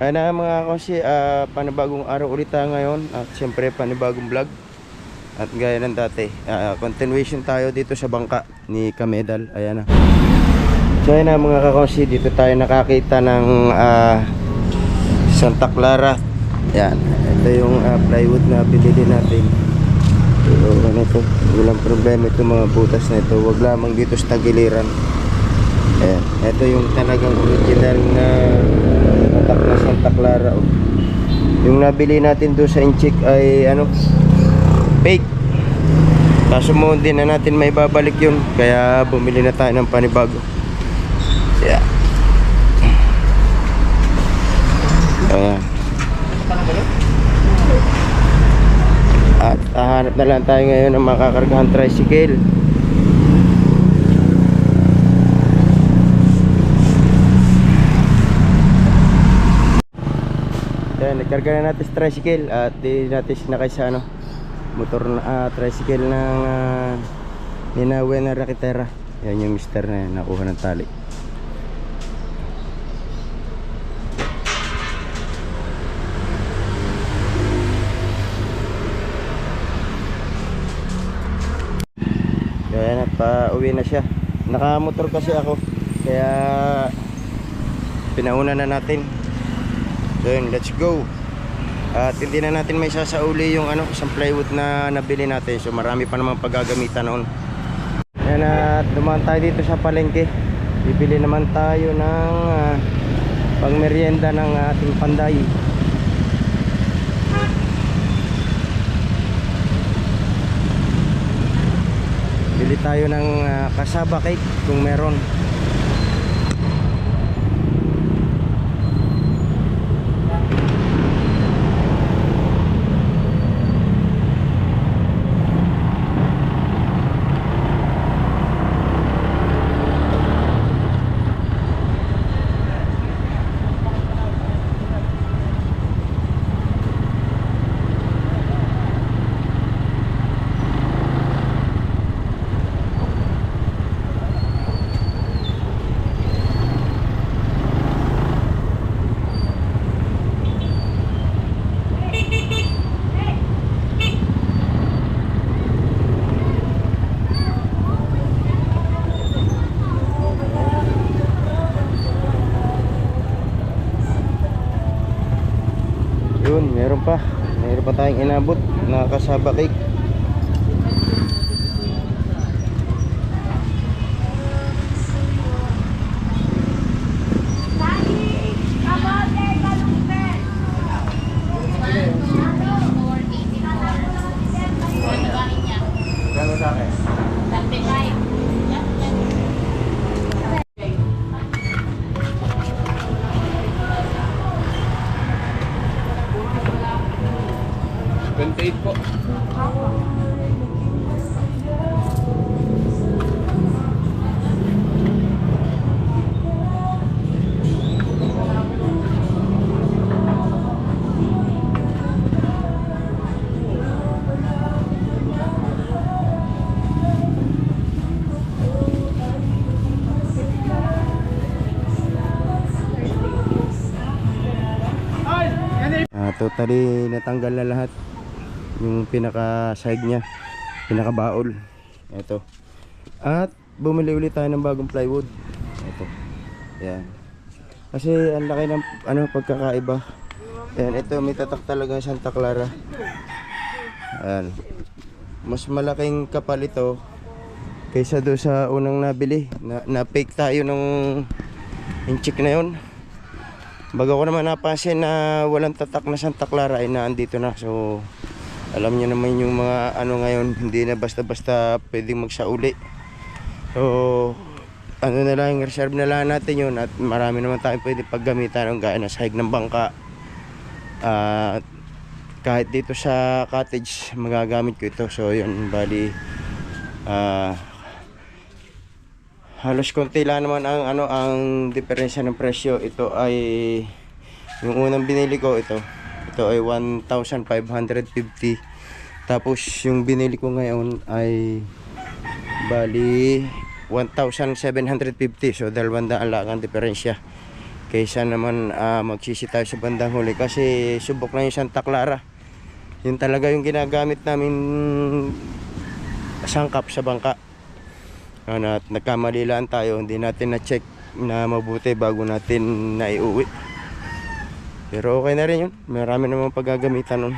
Ayun na mga kasi panibagong araw ulit tayo ngayon. At siyempre panibagong vlog. At gaya ng dati, continuation tayo dito sa bangka ni Kamedal. Ayan na. So ayun na mga kakonsi, dito tayo nakakita ng Santa Clara. Yan, ito yung plywood na pinili natin. So ano ito, walang problema ito mga butas na ito. Wag lamang dito sa tagiliran. Ayan, ito yung talagang original na tatak na Santa Clara. Yung nabili natin doon sa Inchik ay ano, fake. Kaso mo din na natin may babalik yun, kaya bumili na tayo ng panibago. Yeah. Ayan. At hahanap na lang tayo ngayon ng makakargahan tricycle. Ayan, nagkarga na natin sa tricycle at di natin sinakay sa ano, motor na tricycle ng Ninawe na Rakitera. Yan yung mister na yan, nakuha ng tali. Kaya na, pa-uwi na siya. Nakamotor kasi ako, kaya pinauna na natin. So yun, let's go. At hindi na natin may sasauli yung ano, isang plywood na nabili natin. So marami pa namang paggagamitan noon. Ayan, at dumaan tayo dito sa palengke. Bibili naman tayo ng pangmeryenda ng ating panday. Bili tayo ng cassava cake kung meron. Yun, meron pa tayong inabot na cassava cake. Gano'n sa akin? 28 po. Totally natanggal na lahat yung pinaka side nya, pinaka baol. Ito. At bumili ulit tayo ng bagong plywood. Ito. Yan. Kasi ang laki ng ano, pagkakaiba. Yan, ito may tatak talaga Santa Clara. Yan. Mas malaking kapal ito kaysa do sa unang nabili. Na fake tayo nung Inchik na yun. Baga ko naman napansin na walang tatak na Santa Clara ay naandito na. So alam niyo naman yung mga ano ngayon, hindi na basta-basta pwedeng magsauli. So ano na lang, reserve na lang natin yun. At marami naman tayong pwede paggamitan ng gaya na sahig ng bangka. Kahit dito sa cottage magagamit ko ito. So yun, bali halos konti lang naman ang ano, ang diferensya ng presyo. Ito ay yung unang binili ko, ito ay 1,550. Tapos yung binili ko ngayon ay bali 1,750. So 200 lang ang diferensya. Kaysa naman magsisi tayo sa bandang huli kasi subok na yung Santa Clara. Yun talaga yung ginagamit namin sangkap sa bangka. At nagkamali lang tayo, hindi natin na-check na mabuti bago natin naiuwi. Pero okay na rin yun, marami namang paggagamitan nun.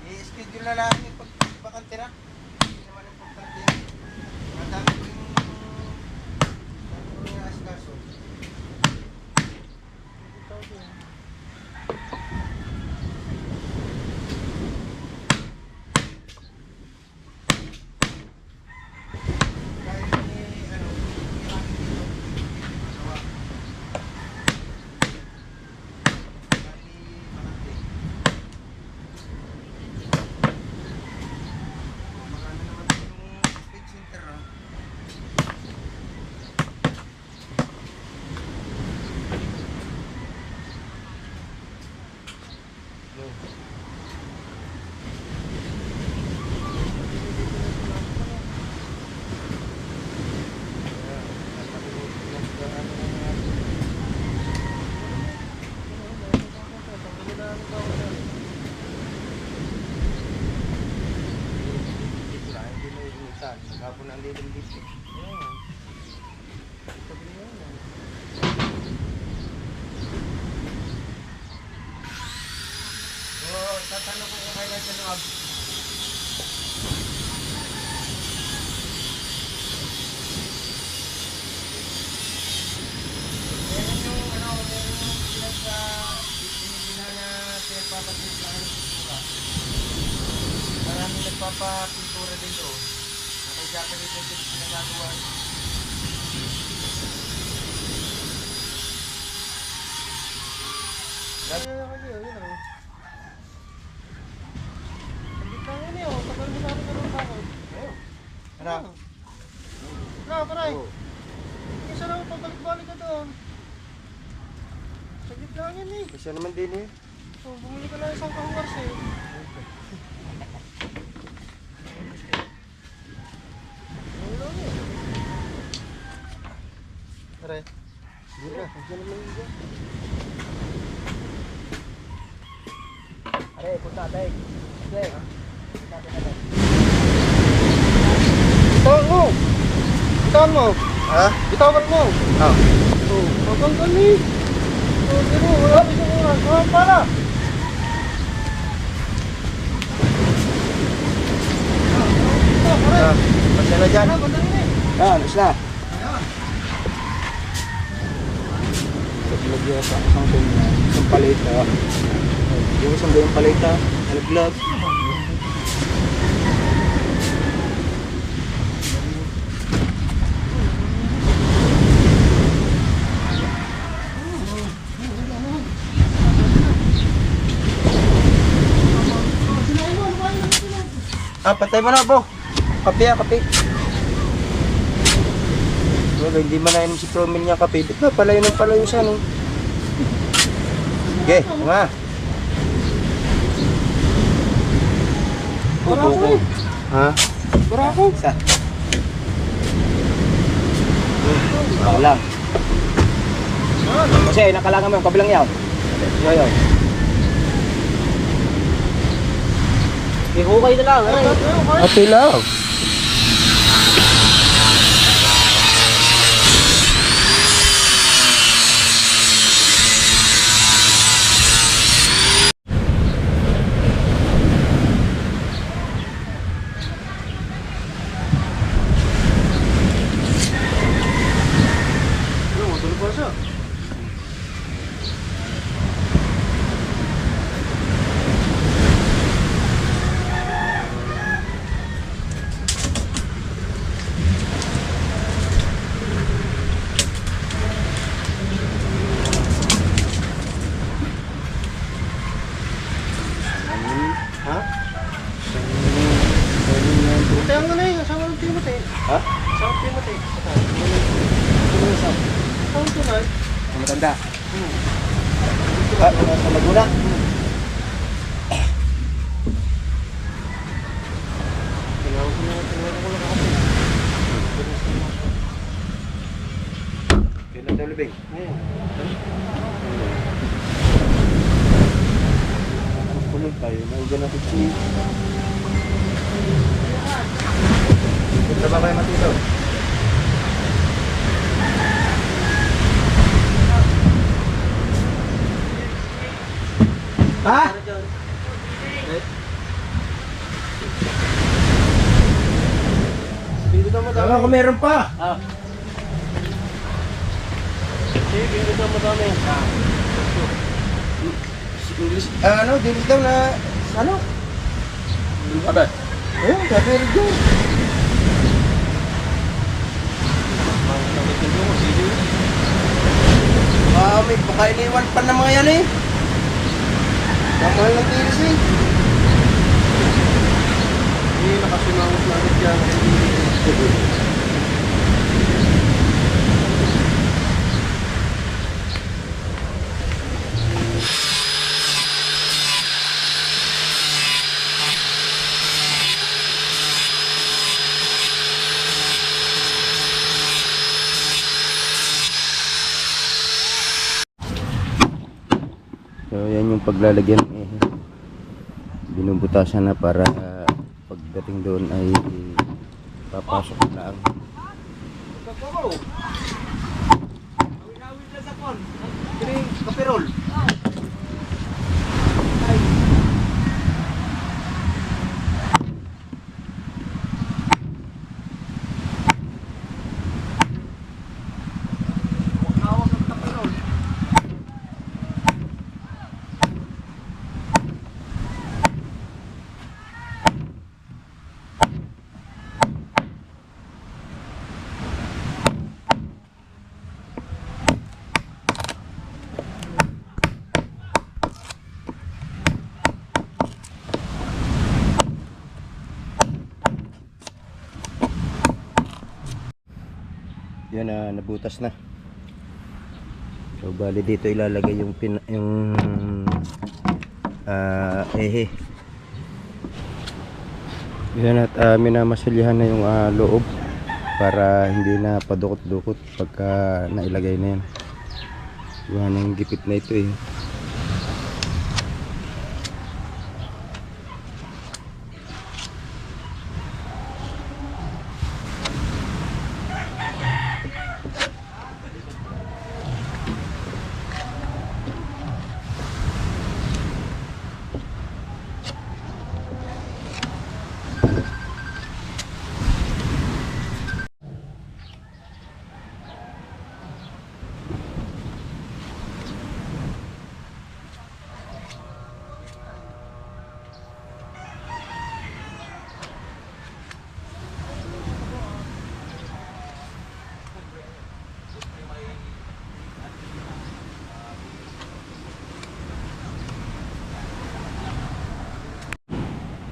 I-schedule na lang yung pagbakante na. Hindi naman importante yan. Madami ko yung asikaso. Kapon ang lilim dito. Tatanong ko kung kailan sa loob. Meron yung sila sa pinigina na pinagpapapintura ng pintura. Maraming nagpapapintura din doon. Japanese na din pinagagawa. Ano? No, paray. Isa lang pabalik-balik ka doon. Saglit lang yan eh. Kasi naman din eh. So, bumili ka na isang kahungars eh. Paray. Sige na, kasi naman yun dyan. Are, punta tayo. Sige. Bitawan mo! Bitawan mo! Ha? Bitawan mo! Oh. Oh, magandang ni! Oh, pero wala pa isang oras. Oh, para! Ah, pasya na dyan. Yan, isla. Lagyan sa isang paleta. Yung isang buong paleta, alaglag. Ah, patay mo na po. Kape ah, kape. Wala, hindi man na si Promil niya kape. Ba't na palayo ng palayo siya, no? Sige, nga. Para ako eh! Ha? Para ako! Isa. Ako lang. Kasi nakalangan mo yung kabilang yaw. Yo. Ihukay na lang. Kape lang. Matulog pa siya. Ha? Kaya nga na eh, asawa ng Timothy. Ha? Asawa ng Timothy. Asawa ng tunay. Ang matanda. Ah, sa Laguna. Tinawag ko lang ako. Kailan daw libing? Kulong tayo. Nauga natin si... Punta ba kayo matito? Ha? Dito na madami. Tama kung meron pa. Sige, dito na madami. English, ano, dilis daw na... Ano? Abe. Ayun, sabi rin doon. May baka iniwan pa ng mga yan eh. Kamahal ng dilis eh. Hindi, nakasunangos na agad yan. So yan yung paglalagyan eh. Binubutasan na para pagdating doon ay papasok na ang Kapirol. yan na nabutas na. So bali dito ilalagay yung ehe. Yan at minamasilyahan na yung loob para hindi na padukot-dukot pagka nailagay na yan. Gawa ng gipit na ito eh.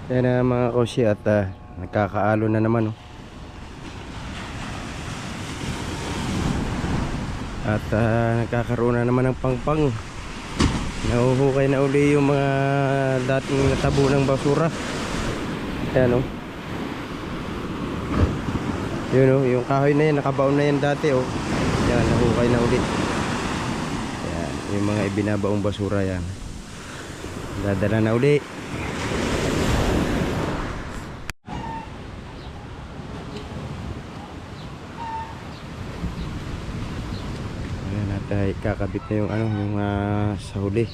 Yan na mga kosi at nagkakaalo na naman, oh. At nagkakaroon na naman ng pangpang. Nahuhukay na uli yung mga dating natabo ng basura. Ayan, oh. Yun, oh, yung kahoy na yan, nakabaon na yan dati, oh. Yan, nahukay na uli. Yan, yung mga ibinabaong basura yan. Dadala na uli. Ayan, at kakabit na yung ano, yung sa huli.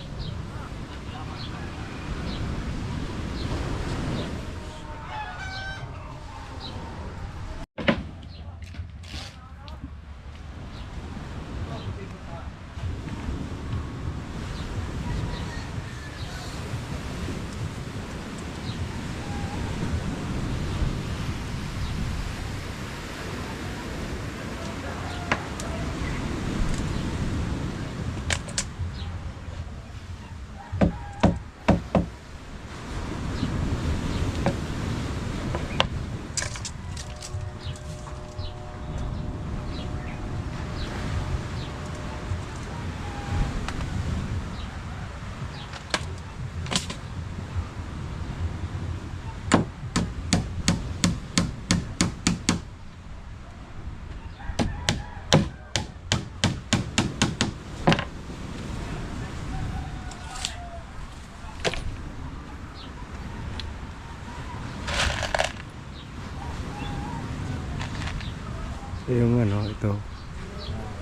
Yung ano, ito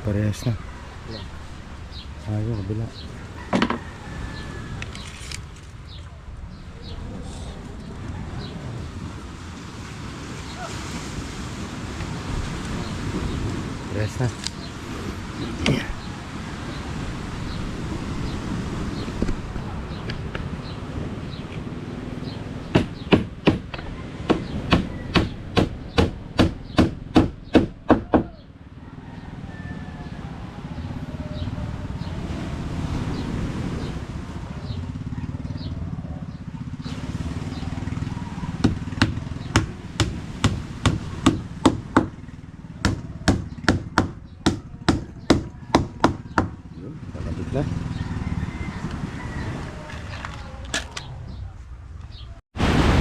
parehas na. Yung kabila. Parehas na. Na.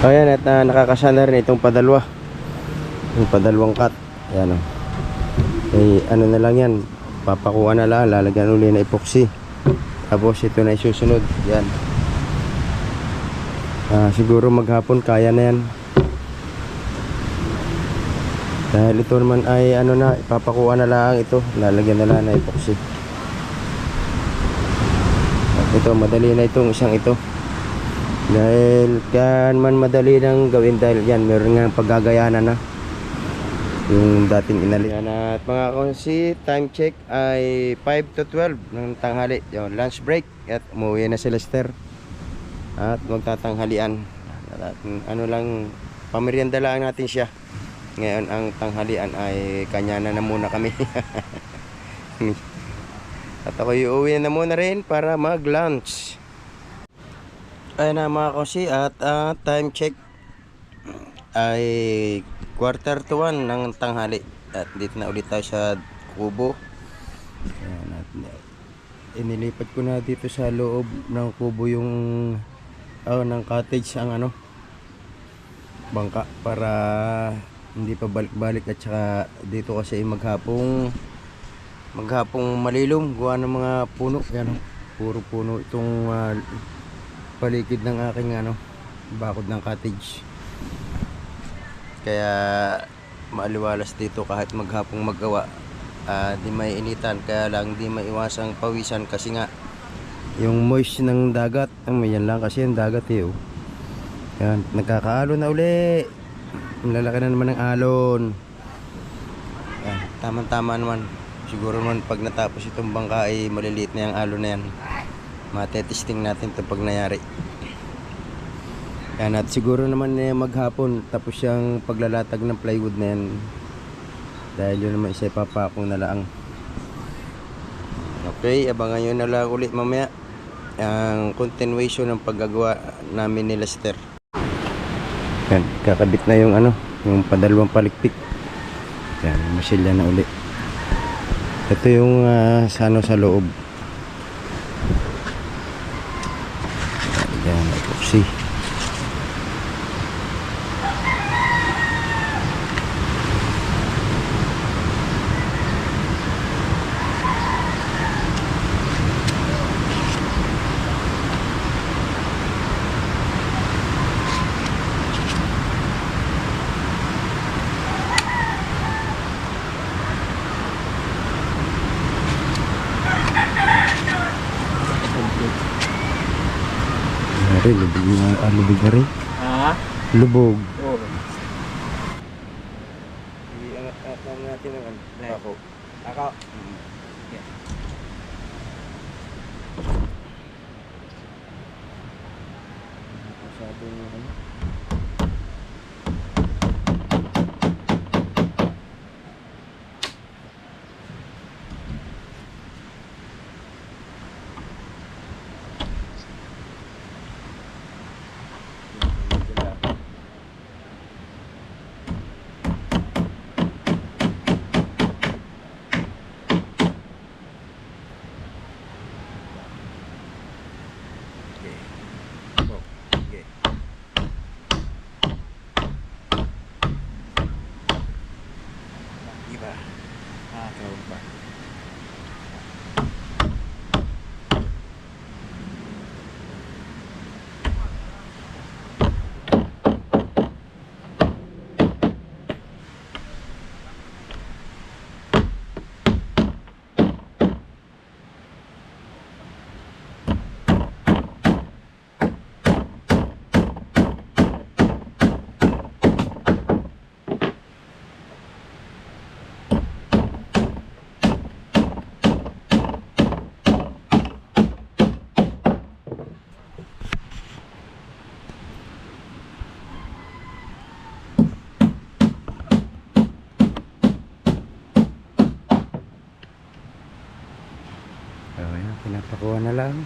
Ayan, at nakakasana rin itong padalwa. Yung padalwang cut. Ayan, oh. Eh, ano na lang yan, papakuha na lang, lalagyan uli na epoxy. Tapos ito na isusunod. Yan. Siguro maghapon kaya na yan. Dahil ito naman ay ano na, ipapakuha na lang ito, lalagyan na lang na epoxy. Ito, madali na itong isang ito. Dahil kaya man madali nang gawin dahil yan, meron nga paggagayanan na yung dating inalihan. At mga konsi, time check ay 5 to 12 ng tanghali. Yung lunch break at umuwi na si Lester. At magtatanghalian. At, ano lang, pamerienda lang natin siya. Ngayon ang tanghalian ay kanya na muna kami. At ako uuwi na muna rin para mag-lunch. Ayun na mga kosi, at time check ay 1:45 ng tanghali. At dito na ulit tayo sa kubo. Ayan, at inilipat ko na dito sa loob ng kubo yung ng cottage ang ano, bangka para hindi pa balik-balik. At saka dito kasi maghapong malilom gawa ng mga puno. Yan, puro puno itong paligid ng aking bakod ng cottage, kaya maaliwalas dito kahit maghapong maggawa. Di may initan, kaya lang di maiwasang pawisan kasi nga yung moist ng dagat. Yan lang kasi yung dagat oh. Yan, nagkakaalon na uli. Ang lalaki na naman ng alon. Yan, tama-tama naman. Siguro naman pag natapos itong bangka ay maliliit na yung alon na yan. Matetesting natin ito pag nangyari. Yan, at siguro naman maghapon tapos yung paglalatag ng plywood na yan. Dahil yun naman isa ipapakong na lang. Okay, abangan nyo na lang ulit mamaya ang continuation ng paggagawa namin ni Lester. Yan, kakabit na yung ano, yung padalawang palikpik. Yan, masilya na uli. Ito yung sa ano sa loob. Yan, epoxy. Ari, lubog na rin. Ha? Lubog. Oo. Iangat lang natin ang ako. Ako. Masyadong ano. Iba. Tawag ba? Ayan, pinapakuha na lang.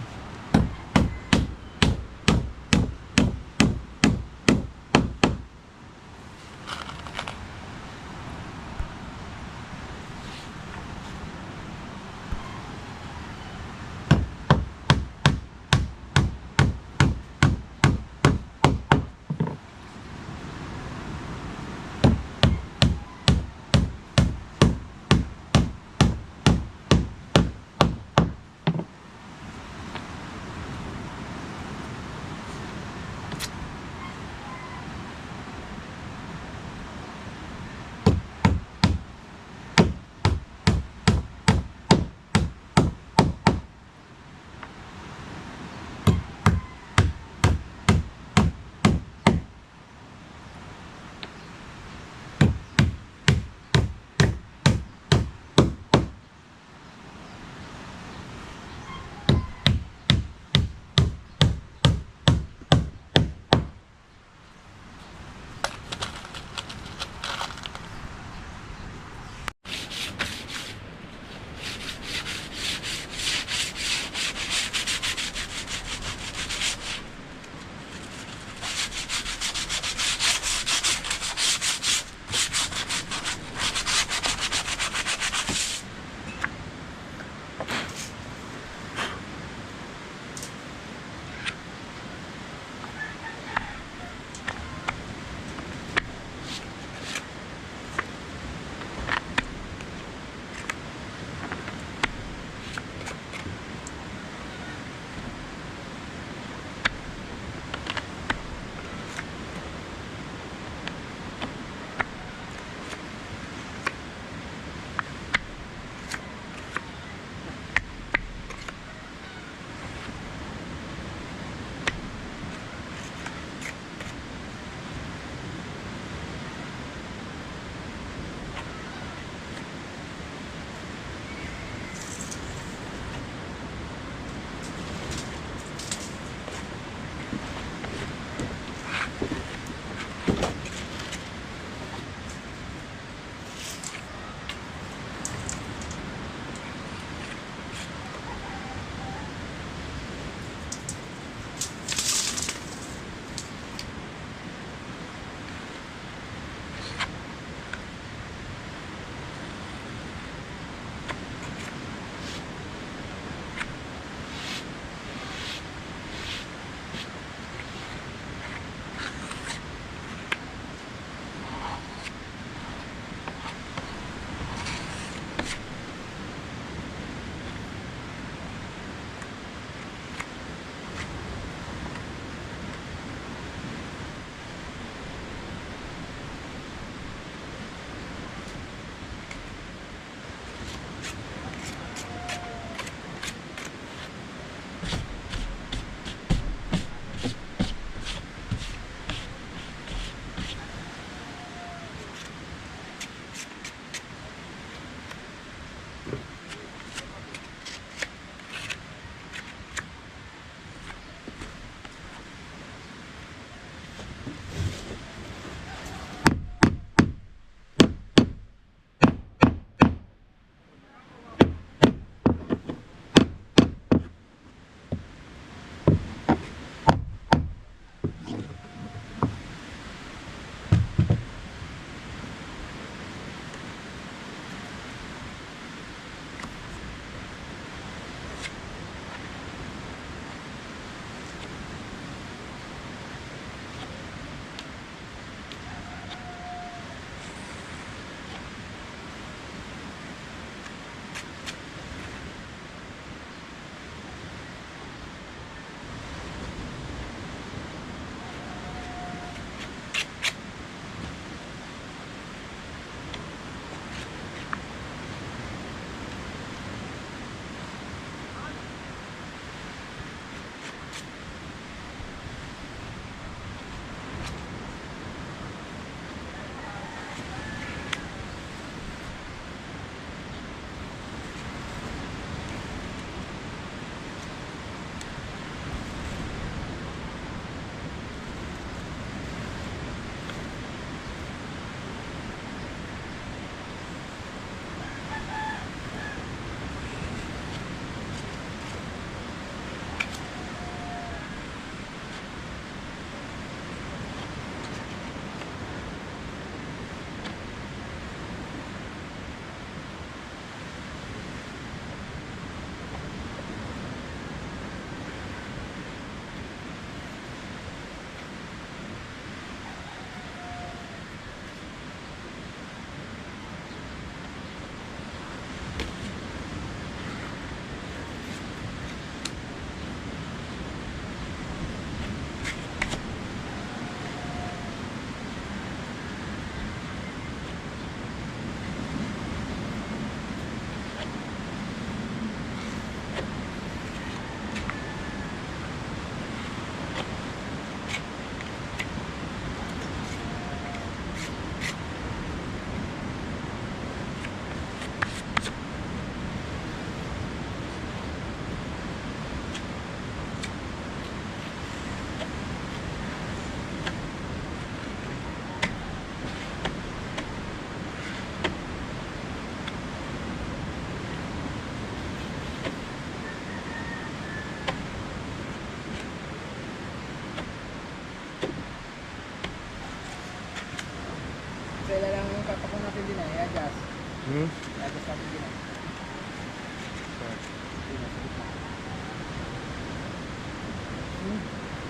Sila lang yung kapako natin din eh, adjust. Hmm? Adjust natin din eh.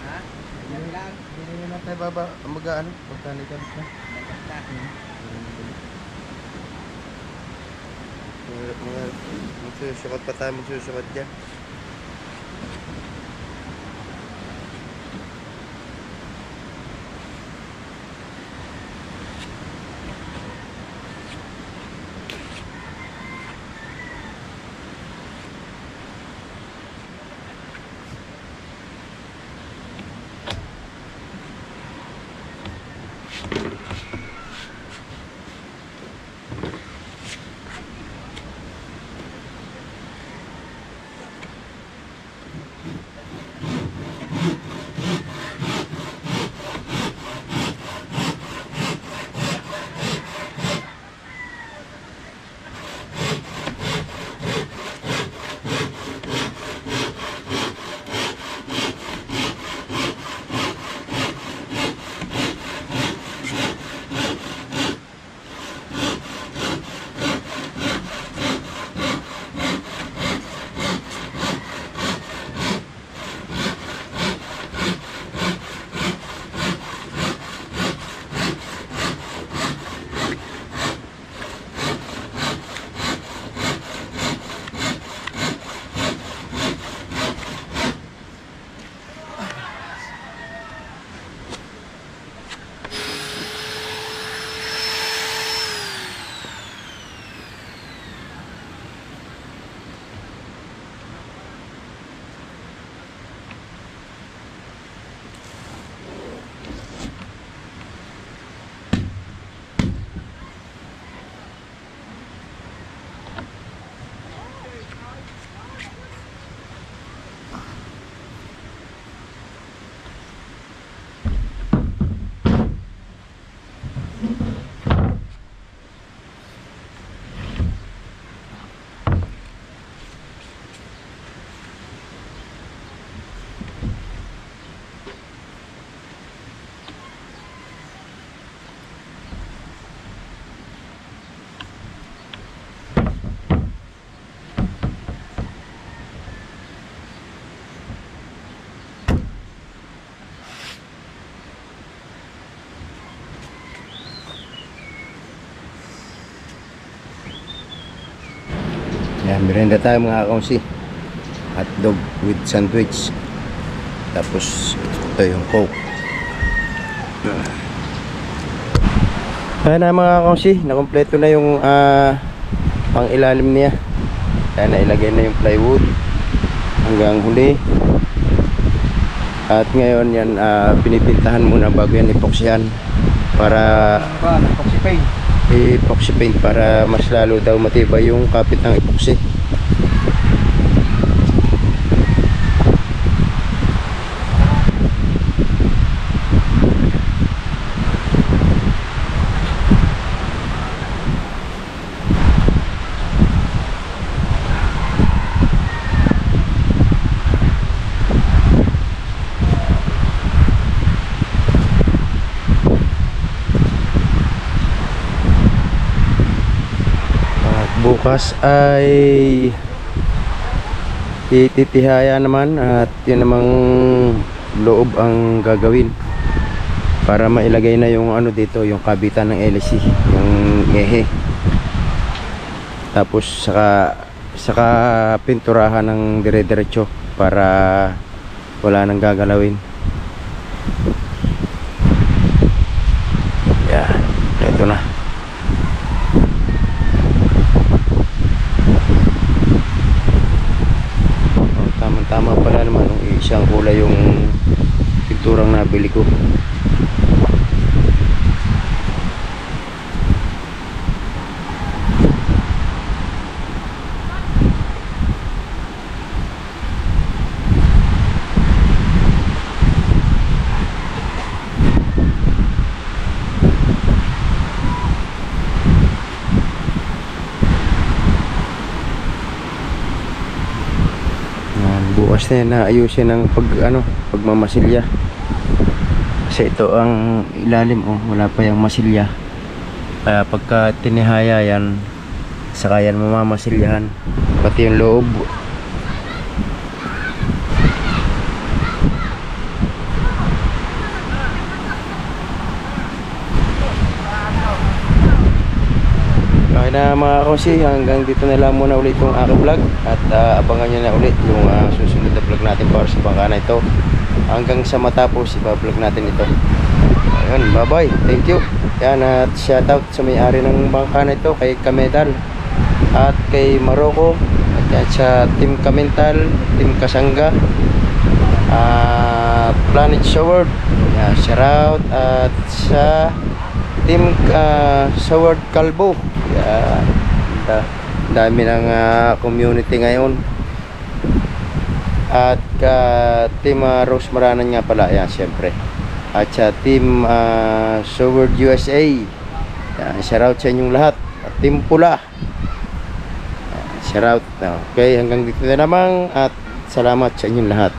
Ha? Yan lang. Hindi na natin baba. Mag-ano? Pagkalikan na. Maganda. Mahirap mga magsusukat pa tayo magsusukat dyan. Yan, merenda tayo mga kaunsi. Hotdog with sandwich. Tapos ito yung coke. Ayan na mga kaunsi, nakompleto na yung pang ilalim niya. Kaya nailagay na yung plywood hanggang huli. At ngayon yan pinipintahan muna bago yan epoxyhan para Ano ba? Epoxy paint. epoxy paint para mas lalo daw matibay yung kapit ng epoxy. Bukas ay ititihaya naman at yun namang loob ang gagawin para mailagay na yung ano dito, yung kabitan ng LC, yung ehe. Tapos saka pinturahan ng dire-diretso para wala nang gagalawin. Yan, ito na. Tama pala naman nung isang kulay yung pinturang nabili ko. Bukas na yan na ayusin ang pagmamasilya kasi ito ang ilalim, oh, wala pa yung masilya. Kaya pagka tinihaya yan, saka yan mamamasilyahan, pati yung loob. Okay na mga kosi, hanggang dito na lang muna ulit yung aking vlog. At abangan nyo na ulit yung susunod na vlog natin para sa bangka na ito. Hanggang sa matapos, ipa-vlog natin ito. Ayun, bye bye, thank you. Yan, at shoutout sa may-ari ng bangka na ito, kay Kamedal at kay Maroko, at yan sa Team Kamental, Team Kasangga, Planet Showard, yan, shoutout. At sa Team Showard Calbo, yan, dami ng community ngayon. At Team Rose Maranan nga pala, yan, syempre. At sa Team Showard USA, yan, shoutout sa inyong lahat. At Team Pula, shoutout. Okay, hanggang dito na naman at salamat sa inyong lahat.